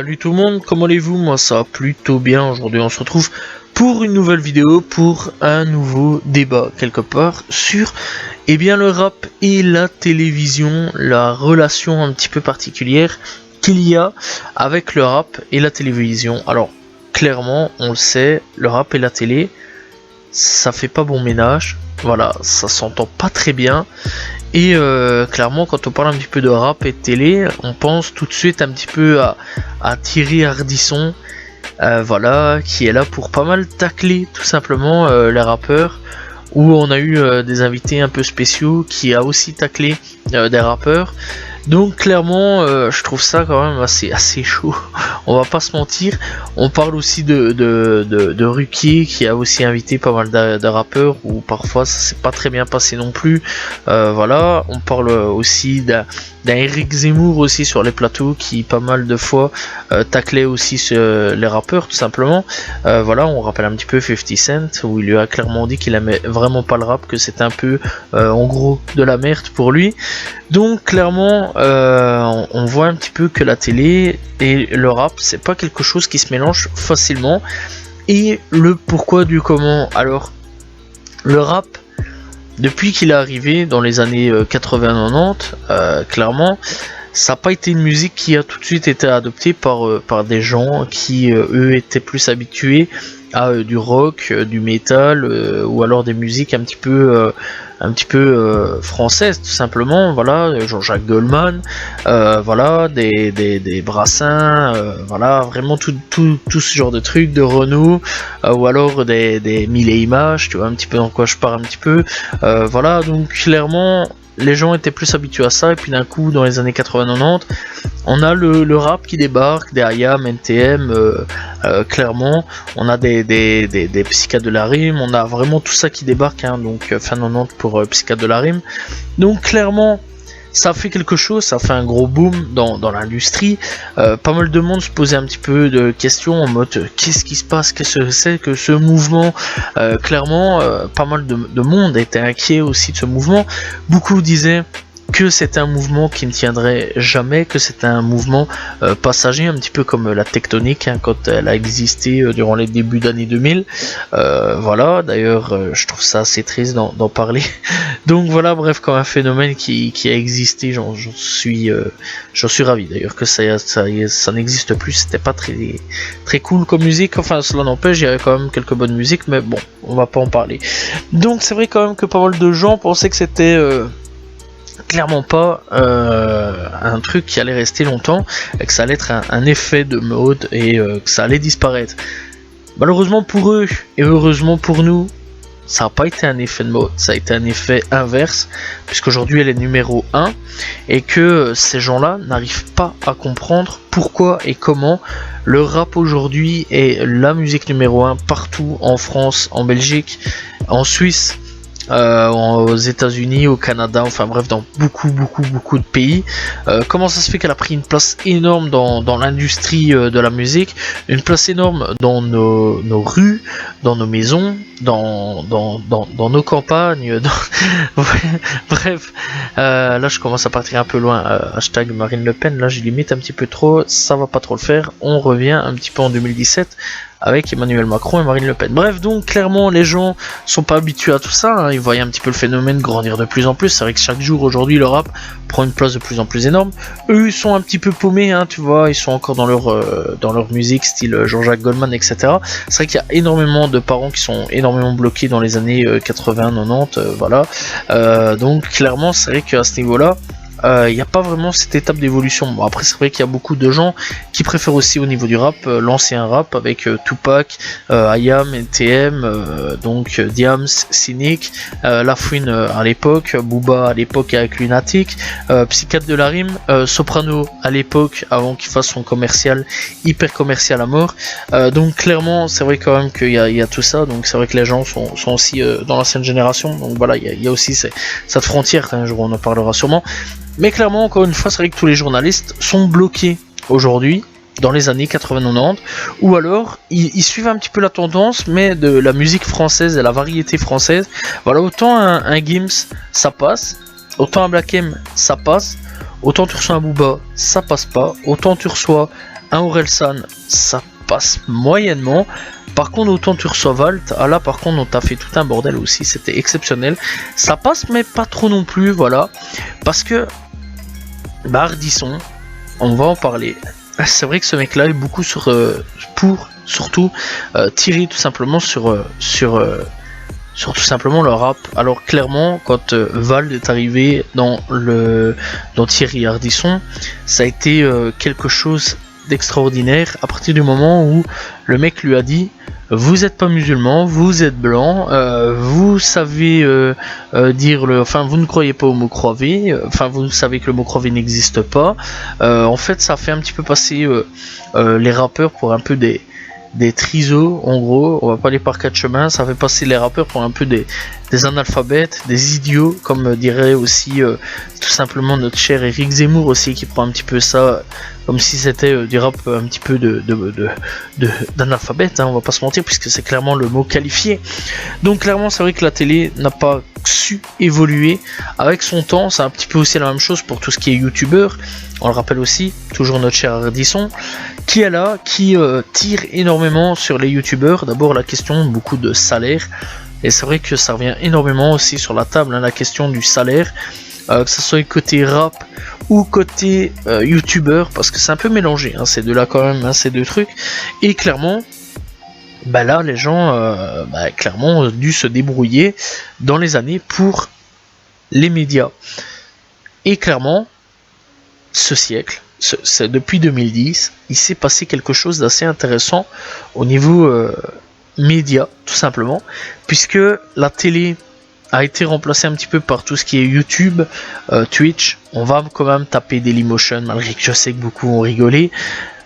Salut tout le monde, comment allez-vous? Moi ça va plutôt bien. Aujourd'hui on se retrouve pour une nouvelle vidéo, pour un nouveau débat quelque part sur le rap et la télévision, la relation un petit peu particulière qu'il y a avec le rap et la télévision. Alors clairement on le sait, le rap et la télé ça fait pas bon ménage, voilà, ça s'entend pas très bien. Et clairement, quand on parle un petit peu de rap et de télé, on pense tout de suite un petit peu à Thierry Ardisson, voilà, qui est là pour pas mal tacler tout simplement les rappeurs. Où on a eu des invités un peu spéciaux qui a aussi taclé des rappeurs. Donc clairement, je trouve ça quand même assez chaud. On va pas se mentir. On parle aussi de Ruquier qui a aussi invité pas mal de rappeurs où parfois ça s'est pas très bien passé non plus. Voilà, on parle aussi d'un Eric Zemmour aussi sur les plateaux qui pas mal de fois taclait aussi les rappeurs tout simplement. Voilà, on rappelle un petit peu 50 Cent où il lui a clairement dit qu'il aimait vraiment pas le rap, que c'était un peu en gros de la merde pour lui. Donc clairement on voit un petit peu que la télé et le rap c'est pas quelque chose qui se mélange facilement. Et le pourquoi du comment. Alors le rap, depuis qu'il est arrivé dans les années 80-90, clairement ça n'a pas été une musique qui a tout de suite été adoptée par des gens qui eux étaient plus habitués à du rock, du métal, ou alors des musiques un petit peu françaises tout simplement. Voilà, Jean-Jacques Goldman, voilà, des Brassens, voilà, vraiment tout ce genre de trucs, de Renaud, ou alors des Mille et Images, tu vois un petit peu dans quoi je pars un petit peu. Voilà, donc clairement les gens étaient plus habitués à ça, et puis d'un coup dans les années 80-90 on a le rap qui débarque, des IAM, NTM, clairement on a des Psychiatres de la rime, on a vraiment tout ça qui débarque, hein, donc fin 90 pour Psychiatres de la rime. Donc clairement ça fait quelque chose, ça fait un gros boom dans l'industrie. Pas mal de monde se posait un petit peu de questions en mode qu'est-ce qui se passe, qu'est-ce que c'est que ce mouvement. Clairement, pas mal de monde était inquiet aussi de ce mouvement. Beaucoup disaient que c'était un mouvement qui ne tiendrait jamais, que c'était un mouvement passager, un petit peu comme la tectonique, hein, quand elle a existé durant les débuts d'année 2000. Voilà, d'ailleurs je trouve ça assez triste d'en parler. Donc voilà, bref, comme un phénomène qui a existé, j'en suis ravi d'ailleurs que ça n'existe plus. C'était pas très cool comme musique, enfin cela n'empêche, il y avait quand même quelques bonnes musiques, mais bon, on va pas en parler. Donc c'est vrai quand même que pas mal de gens pensaient que c'était clairement pas un truc qui allait rester longtemps, et que ça allait être un effet de mode et que ça allait disparaître. Malheureusement pour eux et heureusement pour nous, ça n'a pas été un effet de mode, ça a été un effet inverse, puisqu'aujourd'hui elle est numéro 1 et que ces gens-là n'arrivent pas à comprendre pourquoi et comment le rap aujourd'hui est la musique numéro 1 partout, en France, en Belgique, en Suisse, aux États-Unis, au Canada, enfin bref, dans beaucoup de pays. Comment ça se fait qu'elle a pris une place énorme dans l'industrie de la musique, une place énorme dans nos rues, dans nos maisons, dans nos campagnes, bref, là je commence à partir un peu loin, hashtag Marine Le Pen, là je limite un petit peu trop, ça va pas trop le faire, on revient un petit peu en 2017 avec Emmanuel Macron et Marine Le Pen. Bref, donc clairement les gens sont pas habitués à tout ça, hein. Ils voyaient un petit peu le phénomène grandir de plus en plus. C'est vrai que chaque jour aujourd'hui le rap prend une place de plus en plus énorme. Eux ils sont un petit peu paumés, hein, tu vois, ils sont encore dans leur musique style Jean-Jacques Goldman, etc. C'est vrai qu'il y a énormément de parents qui sont énormément bloqués dans les années 80-90, voilà. Donc clairement c'est vrai qu'à ce niveau-là, il n'y a pas vraiment cette étape d'évolution. Bon, après c'est vrai qu'il y a beaucoup de gens qui préfèrent aussi au niveau du rap l'ancien rap avec Tupac, IAM, NTM, donc Diams, Cynic, La Fouine à l'époque, Booba à l'époque avec Lunatic, Psychiatre de la rime, Soprano à l'époque avant qu'il fasse son commercial, hyper commercial à mort. Donc clairement c'est vrai quand même qu'il y a tout ça, donc c'est vrai que les gens sont aussi dans l'ancienne génération, donc voilà, il y a aussi cette frontière, un jour on en parlera sûrement. Mais clairement, encore une fois, c'est vrai que tous les journalistes sont bloqués aujourd'hui, dans les années 80-90, ou alors ils suivent un petit peu la tendance, mais de la musique française et la variété française. Voilà, autant un Gims, ça passe, autant un Black M, ça passe, autant tu reçois un Booba, ça passe pas, autant tu reçois un Orelsan, ça passe moyennement. Par contre, autant tu reçois Valt, ah là par contre on t'a fait tout un bordel aussi, c'était exceptionnel. Ça passe mais pas trop non plus, voilà. Parce que, bah Ardisson, on va en parler. C'est vrai que ce mec là est beaucoup sur, pour surtout tirer tout simplement sur tout simplement le rap. Alors clairement, quand Vald est arrivé dans Thierry Ardisson, ça a été quelque chose d'extraordinaire à partir du moment où le mec lui a dit: vous êtes pas musulman, vous êtes blanc, vous savez dire enfin vous ne croyez pas au mot croisé, enfin vous savez que le mot croisé n'existe pas. En fait, ça a fait un petit peu passer les rappeurs pour un peu des trisos, en gros. On va pas aller par quatre chemins, ça fait passer les rappeurs pour un peu des analphabètes, des idiots, comme dirait aussi tout simplement notre cher Eric Zemmour aussi, qui prend un petit peu ça comme si c'était du rap un petit peu d'analphabète, hein, on va pas se mentir, puisque c'est clairement le mot qualifié. Donc clairement c'est vrai que la télé n'a pas su évoluer avec son temps. C'est un petit peu aussi la même chose pour tout ce qui est youtubeur. On le rappelle aussi, toujours notre cher Ardisson, qui est là, qui tire énormément sur les youtubeurs. D'abord la question beaucoup de salaire, et c'est vrai que ça revient énormément aussi sur la table, hein, la question du salaire, que ce soit côté rap ou côté youtubeur, parce que c'est un peu mélangé, hein, ces deux là quand même, hein, ces deux trucs. Et clairement, bah là les gens clairement ont dû se débrouiller dans les années pour les médias. Et clairement, ce siècle, c'est depuis 2010, il s'est passé quelque chose d'assez intéressant au niveau média, tout simplement, puisque la télé a été remplacée un petit peu par tout ce qui est YouTube, Twitch. On va quand même taper Dailymotion, malgré que je sais que beaucoup ont rigolé,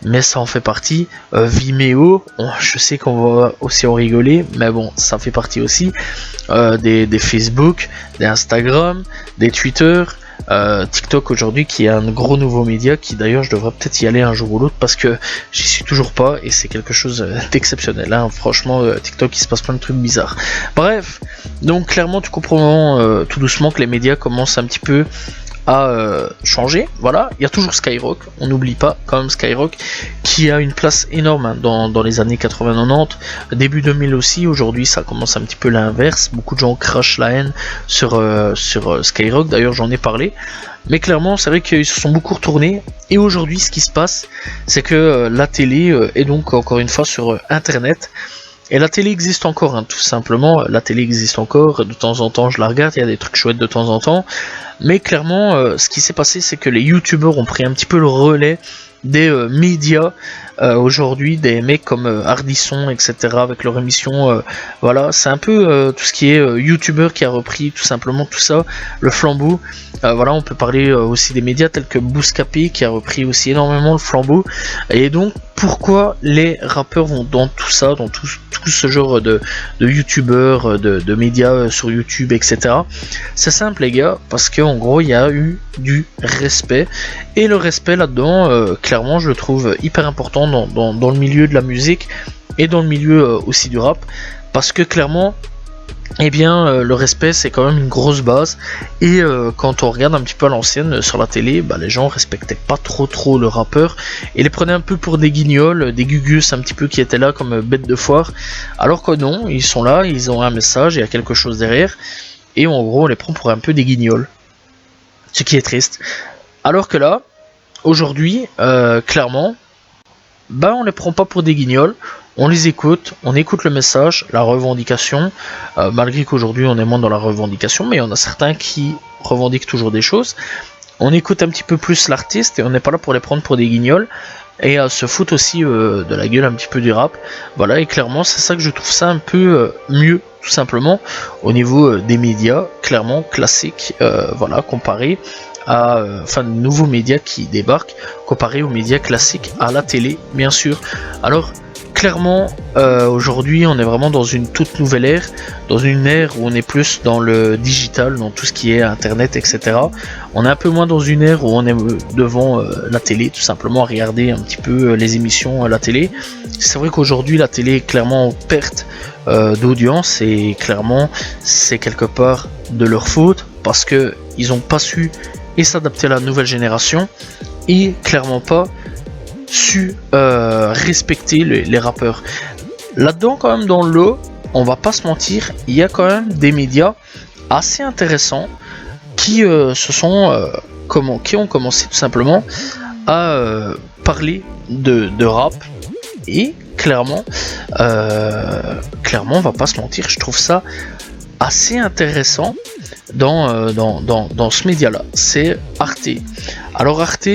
mais ça en fait partie. Vimeo, je sais qu'on va aussi en rigoler, mais bon, ça fait partie aussi. Des Facebook, des Instagram, des Twitter, TikTok aujourd'hui, qui est un gros nouveau média, qui d'ailleurs je devrais peut-être y aller un jour ou l'autre, parce que j'y suis toujours pas et c'est quelque chose d'exceptionnel, hein. Franchement, TikTok, il se passe plein de trucs bizarres. Bref, donc clairement tu comprends tout doucement que les médias commencent un petit peu à changer. Voilà, il y a toujours Skyrock, on n'oublie pas quand même Skyrock, qui a une place énorme, hein, dans les années 80-90, début 2000 aussi. Aujourd'hui ça commence un petit peu l'inverse, beaucoup de gens crachent la haine sur Skyrock, d'ailleurs j'en ai parlé, mais clairement c'est vrai qu'ils se sont beaucoup retournés. Et aujourd'hui ce qui se passe, c'est que la télé est donc encore une fois sur internet. Et la télé existe encore, hein, tout simplement, la télé existe encore, de temps en temps je la regarde, il y a des trucs chouettes de temps en temps, mais clairement ce qui s'est passé, c'est que les youtubeurs ont pris un petit peu le relais des médias aujourd'hui, des mecs comme Ardisson, etc., avec leur émission, voilà, c'est un peu tout ce qui est youtubeur qui a repris tout simplement tout ça, le flambeau. Voilà, on peut parler aussi des médias tels que Bouscapé, qui a repris aussi énormément le flambeau. Et donc pourquoi les rappeurs vont dans tout ça, dans tout ce genre de youtubeurs, de médias sur YouTube, etc. C'est simple les gars, parce qu'en gros il y a eu du respect, et le respect là-dedans, clairement je le trouve hyper important dans le milieu de la musique et dans le milieu aussi du rap, parce que clairement, eh bien le respect c'est quand même une grosse base. Et quand on regarde un petit peu à l'ancienne sur la télé, bah, les gens respectaient pas trop le rappeur et les prenaient un peu pour des guignols, des gugus un petit peu qui étaient là comme bêtes de foire, alors que non, ils sont là, ils ont un message, il y a quelque chose derrière, et en gros on les prend pour un peu des guignols, ce qui est triste. Alors que là, aujourd'hui, clairement, bah on les prend pas pour des guignols, on les écoute, on écoute le message, la revendication, malgré qu'aujourd'hui on est moins dans la revendication, mais il y en a certains qui revendiquent toujours des choses. On écoute un petit peu plus l'artiste et on n'est pas là pour les prendre pour des guignols et se foutre aussi de la gueule un petit peu du rap. Voilà, et clairement c'est ça que je trouve ça un peu mieux, tout simplement, au niveau des médias, clairement classiques, voilà, comparé à de nouveaux médias qui débarquent, comparé aux médias classiques, à la télé bien sûr. Alors clairement aujourd'hui on est vraiment dans une toute nouvelle ère, dans une ère où on est plus dans le digital, dans tout ce qui est internet, etc. On est un peu moins dans une ère où on est devant la télé, tout simplement à regarder un petit peu les émissions à la télé. C'est vrai qu'aujourd'hui la télé est clairement en perte d'audience, et clairement c'est quelque part de leur faute, parce que ils n'ont pas su et s'adapter à la nouvelle génération, et clairement pas su respecter les rappeurs. Là-dedans, quand même, dans le lot, on va pas se mentir, il y a quand même des médias assez intéressants qui qui ont commencé tout simplement à parler de rap. Et clairement, on va pas se mentir, je trouve ça assez intéressant dans ce média-là. C'est Arte. Alors Arte,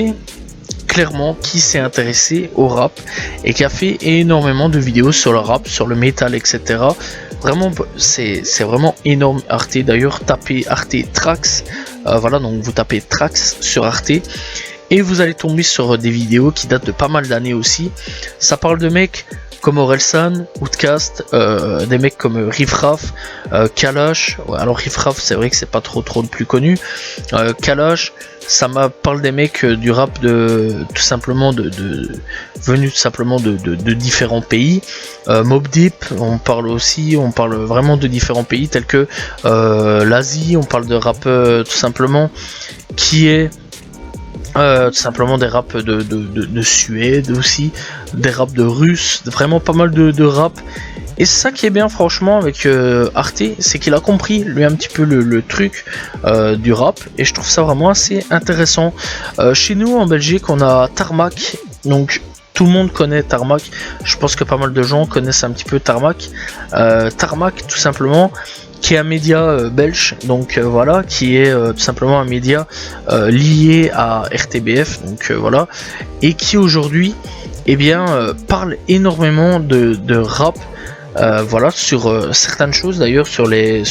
clairement, qui s'est intéressé au rap et qui a fait énormément de vidéos sur le rap, sur le métal, etc. Vraiment, c'est vraiment énorme Arte. D'ailleurs, tapez Arte Trax. Voilà, donc vous tapez Trax sur Arte. Et vous allez tomber sur des vidéos qui datent de pas mal d'années aussi. Ça parle de mecs comme Orelsan, Outcast, des mecs comme Riff Raff, Kalash. Ouais, alors Riff Raff, c'est vrai que c'est pas trop le plus connu. Kalash, ça parle des mecs du rap venus tout simplement de différents pays. Mobb Deep, on parle vraiment de différents pays tels que l'Asie. On parle de rap tout simplement qui est tout simplement des raps de Suède aussi, des raps de Russes, vraiment pas mal de rap. Et c'est ça qui est bien franchement avec Arte, c'est qu'il a compris lui un petit peu le truc du rap, et je trouve ça vraiment assez intéressant. Chez nous en Belgique on a Tarmac, donc tout le monde connaît Tarmac, je pense que pas mal de gens connaissent un petit peu Tarmac. Tarmac tout simplement, qui est un média belge, donc voilà, qui est tout simplement un média lié à RTBF, donc voilà, et qui aujourd'hui parle énormément de rap. Voilà, sur certaines choses d'ailleurs, sur les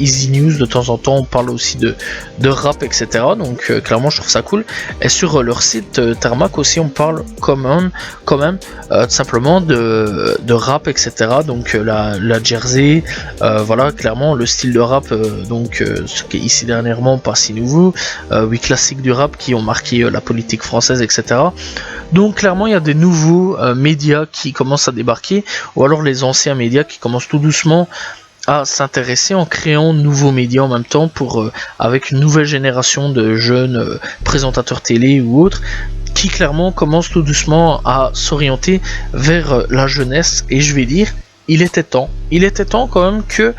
Easy News de temps en temps on parle aussi de rap, etc. Donc clairement je trouve ça cool. Et sur leur site Tarmac aussi on parle quand même tout simplement de rap, etc. Donc la Jersey, voilà, clairement le style de rap, ce qui est ici dernièrement pas si nouveau, oui, classiques du rap qui ont marqué la politique française, etc. Donc clairement il y a des nouveaux médias qui commencent à débarquer, ou alors les anciens médias qui commencent tout doucement à s'intéresser en créant de nouveaux médias en même temps avec une nouvelle génération de jeunes présentateurs télé ou autres qui clairement commencent tout doucement à s'orienter vers la jeunesse. Et je vais dire, il était temps quand même que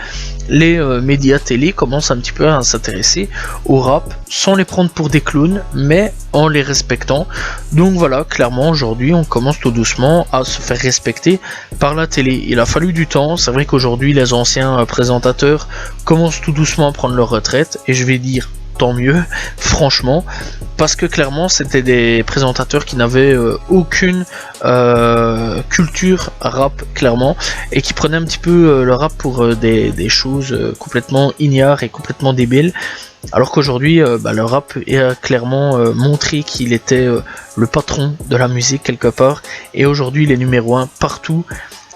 les médias télé commencent un petit peu à s'intéresser au rap sans les prendre pour des clowns, mais en les respectant. Donc voilà, clairement aujourd'hui on commence tout doucement à se faire respecter par la télé. Il a fallu du temps, c'est vrai qu'aujourd'hui les anciens présentateurs commencent tout doucement à prendre leur retraite, et je vais dire tant mieux, franchement, parce que clairement c'était des présentateurs qui n'avaient aucune culture rap, clairement, et qui prenaient un petit peu le rap pour des choses complètement ignares et complètement débiles, alors qu'aujourd'hui le rap a clairement montré qu'il était le patron de la musique quelque part, et aujourd'hui il est numéro 1 partout.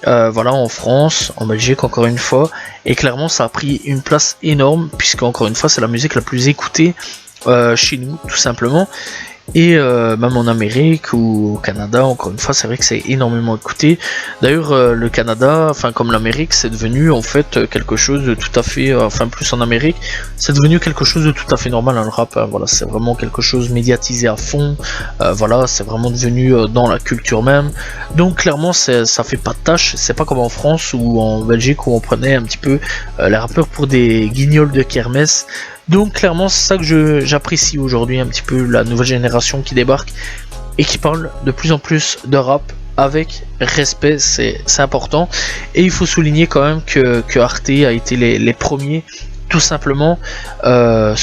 Voilà, en France, en Belgique encore une fois, et clairement ça a pris une place énorme, puisque encore une fois c'est la musique la plus écoutée chez nous tout simplement, et même en Amérique ou au Canada, encore une fois c'est vrai que c'est énormément écouté. D'ailleurs le Canada, enfin comme l'Amérique, c'est devenu en fait quelque chose de tout à fait, plus en Amérique, c'est devenu quelque chose de tout à fait normal, hein, le rap, hein, voilà, c'est vraiment quelque chose médiatisé à fond, voilà, c'est vraiment devenu dans la culture même. Donc clairement ça fait pas de tâche, c'est pas comme en France ou en Belgique où on prenait un petit peu les rappeurs pour des guignols de kermesse. Donc clairement c'est ça que j'apprécie aujourd'hui, un petit peu la nouvelle génération qui débarque et qui parle de plus en plus de rap avec respect, c'est important. Et il faut souligner quand même que Arte a été les premiers tout simplement à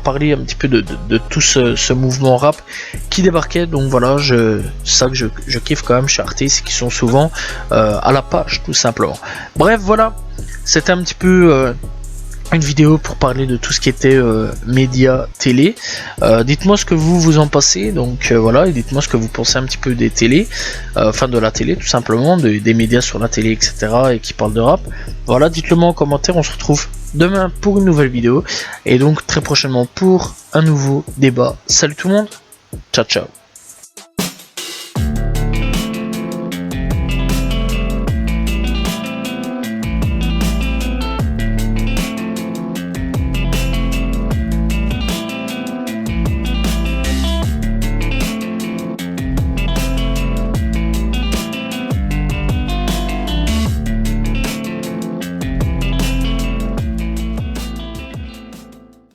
parler un petit peu de tout ce mouvement rap qui débarquait. Donc voilà, ça que je kiffe quand même chez Arte, c'est qu'ils sont souvent à la page tout simplement. Bref, voilà, c'était un petit peu une vidéo pour parler de tout ce qui était médias télé. Dites-moi ce que vous en pensez, donc voilà, et dites-moi ce que vous pensez un petit peu des télés, de la télé tout simplement, des médias sur la télé, etc. et qui parlent de rap. Voilà, dites-le moi en commentaire, on se retrouve demain pour une nouvelle vidéo, et donc très prochainement pour un nouveau débat. Salut tout le monde, ciao ciao.